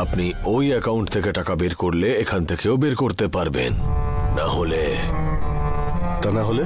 আপনি ওই অ্যাকাউন্ট থেকে টাকা বের করলে এখান থেকেও বের করতে পারবেন, না হলে তা না হলে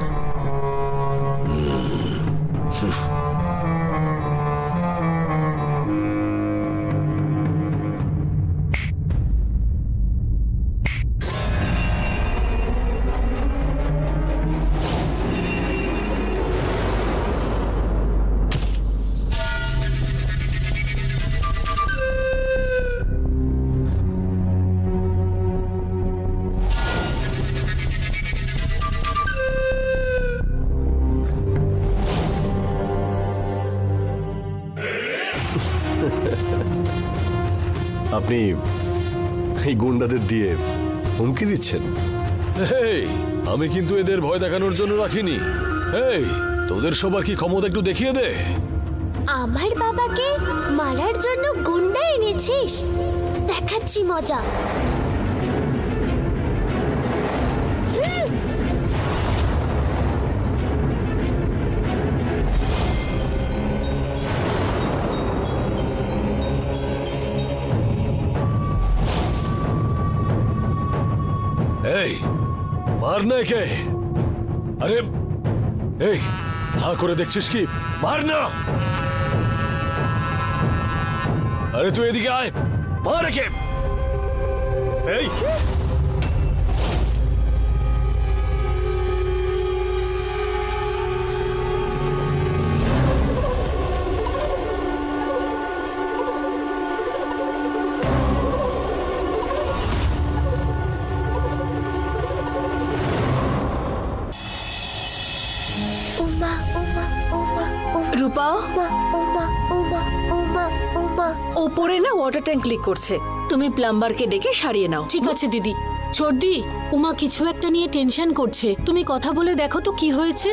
আপনি এই গুন্ডাদের দিয়ে হুমকি দিচ্ছেন? আমি কিন্তু এদের ভয় দেখানোর জন্য রাখিনি। তোদের সবার কি ক্ষমতা একটু দেখিয়ে দে। আমার বাবাকে মারার জন্য গুন্ডা এনেছিস? দেখাচ্ছি মজা। মারনা কে? আরে হা করে দেখছিস কি? মারনা! আরে তুই এদিকে আয়, মার কে। রূপা, ওপরে না ওয়াটার ট্যাঙ্ক লিক করছে, তুমি প্লাম্বারকে ডেকে সারিয়ে নাও। ঠিক আছে দিদি। ছোটদি, উমা কিছু একটা নিয়ে টেনশন করছে, তুমি কথা বলে দেখো তো কি হয়েছে।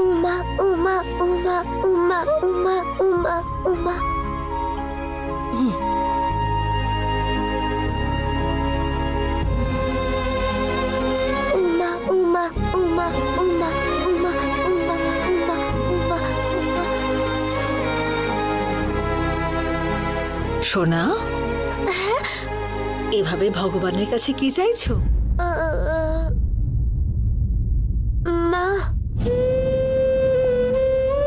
উমা উমা উমা উমা উমা উমা উমা উমা উমা উমা উমা উমা উমা উমা উমা। সোনা, এভাবে ভগবানের কাছে কি চাইছো? মা,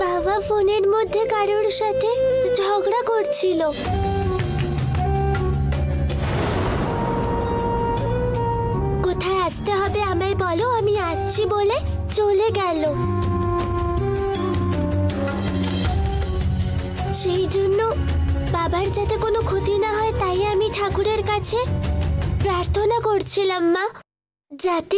বাবা ফোনের মধ্যে কারোর সাথে ঝগড়া করছিল। কোথায় আসতে হবে আমায় বলো, আমি আসছি বলে চলে গেল। সেই জন্য বাবার যাতে কোনো ক্ষতি না হয় তাই আমি ঠাকুরের কাছে প্রার্থনা করছিলাম মা, যাতে